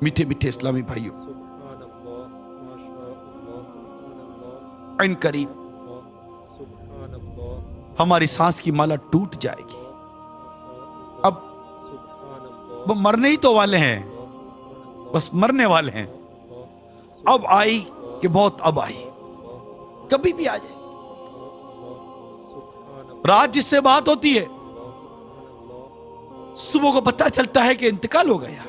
मीठे मीठे इस्लामी भाइयों, इन करीब हमारी सांस की माला टूट जाएगी। अब वो मरने ही तो वाले हैं, बस मरने वाले हैं। अब आई कि मौत अब आई, कभी भी आ जाए। रात जिससे बात होती है, सुबह को पता चलता है कि इंतकाल हो गया।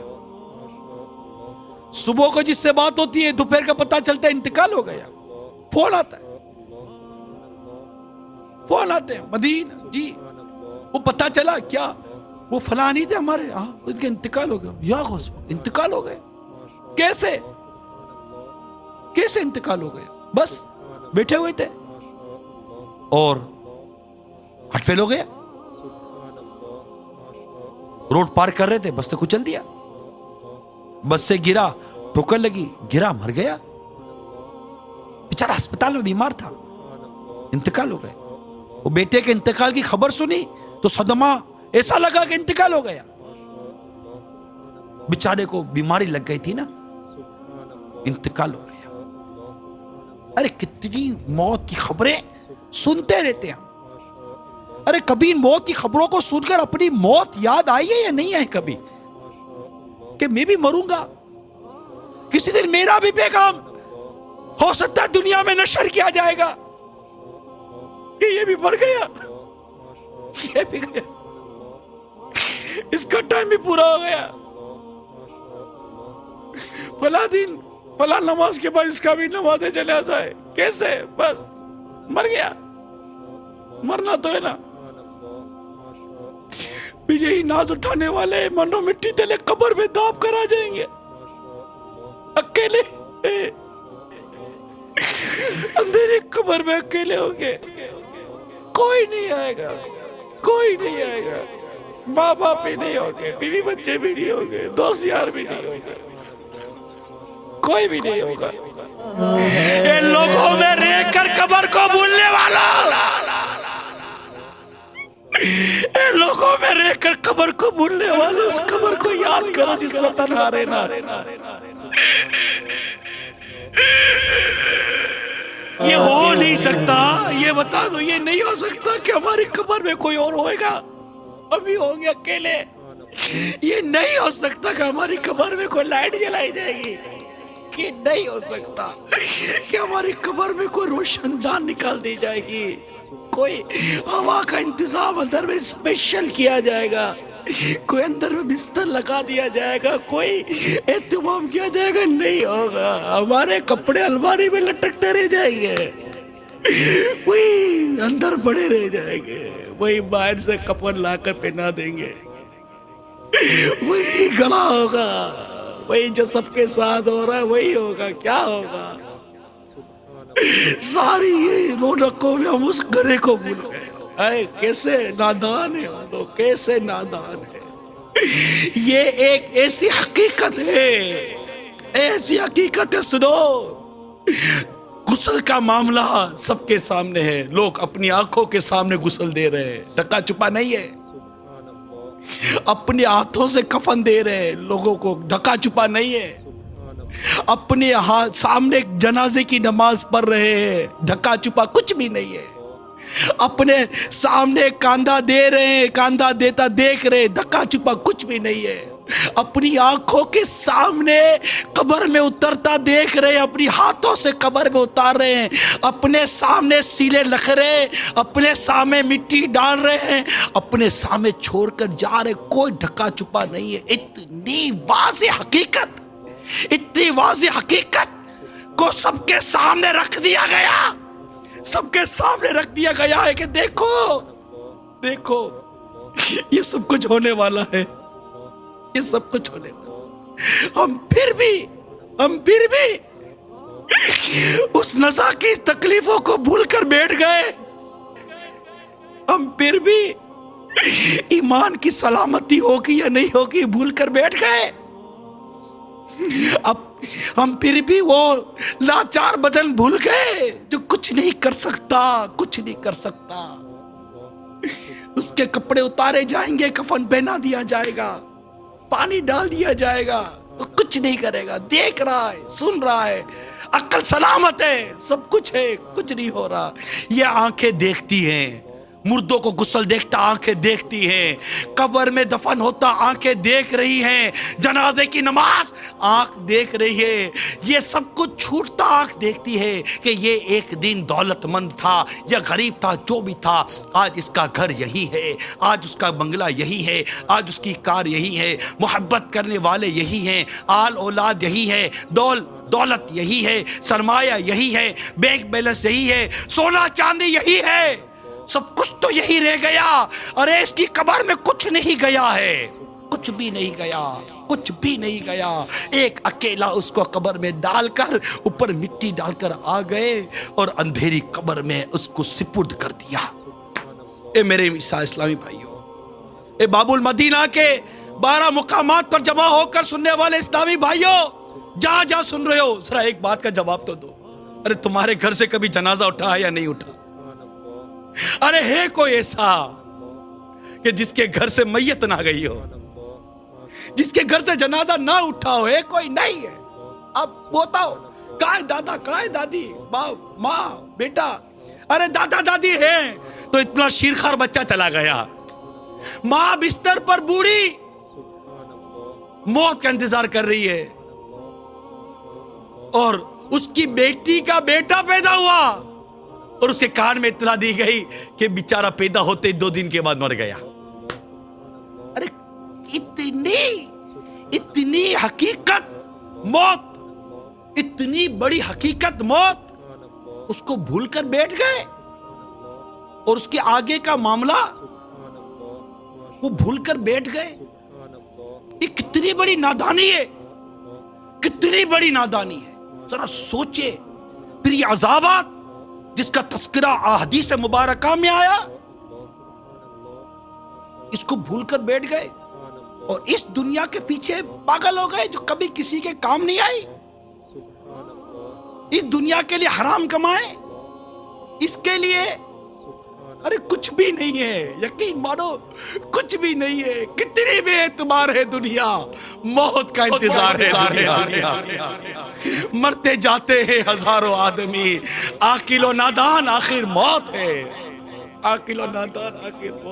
सुबह को जिससे बात होती है, दोपहर का पता चलता है इंतकाल हो गया। फोन आता है, फोन आते हैं, मदीना जी वो पता चला क्या, वो फला नहीं थे हमारे, हाँ उनका इंतकाल हो गया। या गौस, इंतकाल हो गया। कैसे कैसे इंतकाल हो गया? बस बैठे हुए थे और हटफेल हो गया। रोड पार कर रहे थे, बस ने कुचल दिया। बस से गिरा, ठोकर लगी, गिरा, मर गया। बेचारा अस्पताल में बीमार था, इंतकाल हो गया। वो बेटे के इंतकाल की खबर सुनी तो सदमा ऐसा लगा कि इंतकाल हो गया। बेचारे को बीमारी लग गई थी ना, इंतकाल हो गया। अरे कितनी मौत की खबरें सुनते रहते हैं हम। अरे कभी इन मौत की खबरों को सुनकर अपनी मौत याद आई है या नहीं आई कभी, कि मैं भी मरूंगा, किसी दिन मेरा भी पैगाम हो सकता है दुनिया में नशर किया जाएगा कि ये भी मर गया, ये भी गया, इसका टाइम भी पूरा हो गया, फला दिन फला नमाज के बाद इसका भी नमाज जनाजा है। कैसे? बस मर गया। मरना तो है ना। यही नाज उठाने वाले मनो मिट्टी तेले कब्र में दाब कर आ जाएंगे, अकेले अंधेरे कब्र में अकेले होंगे। कोई नहीं आएगा, कोई नहीं आएगा, माँ बाप भी नहीं होंगे, बीवी बच्चे भी नहीं होंगे, दोस्त यार भी नहीं होंगे, कोई भी नहीं होगा। इन लोगों में रहकर कब्र को भूलने वाला, इन लोगों में रहकर कब्र को भूलने वाले, उस कब्र को याद करो जिसमें तन्हा रहना। ये हो नहीं सकता, ये बता दो, ये नहीं हो सकता कि हमारी कब्र में कोई और होएगा, अभी होंगे अकेले। ये नहीं हो सकता कि हमारी कब्र में कोई लाइट जलाई जाएगी, कि नहीं हो सकता कि हमारी कब्र में कोई रोशनदान निकाल दी जाएगी, कोई हवा का इंतजाम अंदर में स्पेशल किया जाएगा, कोई अंदर में बिस्तर लगा दिया जाएगा, कोई एहतमाम किया जाएगा। नहीं होगा। हमारे कपड़े अलमारी में लटकते रह जाएंगे, वही अंदर पड़े रह जाएंगे, वही बाहर से कफन लाकर पहना देंगे, वही गला होगा, वही जो सबके साथ हो रहा है वही होगा। क्या होगा? सारी ये रौनकों में हम उस गधे को भूल गए। कैसे नादान है हम लोग, कैसे नादान है। ये एक ऐसी हकीकत है, ऐसी हकीकत है। सुनो, गुस्ल का मामला सबके सामने है, लोग अपनी आंखों के सामने गुस्ल दे रहे हैं, ढका छुपा नहीं है। अपने हाथों से कफन दे रहे हैं लोगों को, ढका छुपा नहीं है। अपने हाथ सामने जनाजे की नमाज पढ़ रहे हैं, ढका छुपा कुछ भी नहीं है। अपने सामने कांधा दे रहे हैं, कांधा देता देख रहे, ढका छुपा कुछ भी नहीं है। अपनी आंखों के सामने कब्र में उतरता देख रहे हैं, अपनी हाथों से कब्र में उतार रहे हैं, अपने सामने सीले लख रहे, अपने सामने मिट्टी डाल रहे हैं, अपने सामने छोड़कर जा रहे, कोई ढका छुपा नहीं है। इतनी वाज़े हकीकत, इतनी वाज़े हकीकत को सबके सामने रख दिया गया, सबके सामने रख दिया गया है कि देखो देखो ये सब कुछ होने वाला है, ये सब कुछ होने वाला। हम फिर भी उस नज़ा की तकलीफों को भूलकर बैठ गए। हम फिर भी ईमान की सलामती होगी या नहीं होगी भूलकर बैठ गए। अब हम फिर भी वो लाचार बदन भूल गए जो कुछ नहीं कर सकता, कुछ नहीं कर सकता। उसके कपड़े उतारे जाएंगे, कफन पहना दिया जाएगा, पानी डाल दिया जाएगा, वो कुछ कुछ नहीं करेगा, देख रहा है, सुन रहा है, अक्ल सलामत है, सब कुछ है, कुछ नहीं हो रहा। ये आंखें देखती हैं, मुर्दों को गुस्ल देखता आंखें देखती हैं, कब्र में दफन होता आंखें देख रही हैं, जनाजे की नमाज आंख देख रही है, ये सब कुछ छूटता आंख देखती है कि ये एक दिन दौलतमंद था या गरीब था, जो भी था, आज इसका घर यही है, आज उसका बंगला यही है, आज उसकी कार यही है, मोहब्बत करने वाले यही हैं, आल औलाद यही है, दौलत यही है, सरमाया यही है, बैंक बैलेंस यही है, सोना चांदी यही है, सब कुछ तो यही रह गया। अरे इसकी कब्र में कुछ नहीं गया है, कुछ भी नहीं गया, कुछ भी नहीं गया। एक अकेला उसको कब्र में डालकर, ऊपर मिट्टी डालकर आ गए और अंधेरी कब्र में उसको सिपुर्द कर दिया। ए मेरे इस्लामी भाइयों, ए बाबुल मदीना के 12 मुकामात पर जमा होकर सुनने वाले इस्लामी भाइयों, जहां जहां सुन रहे हो, जरा एक बात का जवाब तो दो। अरे तुम्हारे घर से कभी जनाजा उठा या नहीं उठा? अरे है कोई ऐसा कि जिसके घर से मैयत ना गई हो, जिसके घर से जनाजा ना उठा हो? है कोई? नहीं है। अब बताओ, कहाँ है दादा, कहाँ है दादी, बाप, माँ, बेटा? अरे दादा दादी है तो इतना शीरखार बच्चा चला गया, माँ बिस्तर पर बूढ़ी मौत का इंतजार कर रही है, और उसकी बेटी का बेटा पैदा हुआ और उसके कान में इत्तला दी गई कि बेचारा पैदा होते 2 दिन के बाद मर गया। अरे इतनी हकीकत मौत, इतनी बड़ी हकीकत मौत, उसको भूलकर बैठ गए, और उसके आगे का मामला वो भूलकर बैठ गए। ये कितनी बड़ी नादानी है, कितनी बड़ी नादानी है। जरा सोचे। फिर ये अज़ाबात जिसका तस्करा अहदीस मुबारका में आया, इसको भूलकर बैठ गए और इस दुनिया के पीछे पागल हो गए जो कभी किसी के काम नहीं आई। इस दुनिया के लिए हराम कमाए, इसके लिए अरे कुछ भी नहीं है, यकीन मानो कुछ भी नहीं है। कितनी बेएतबार है दुनिया, मौत का इंतजार है, मरते जाते हैं हजारों आदमी, आकिलो नादान आखिर मौत है, आकिलो नादान आखिर मौत।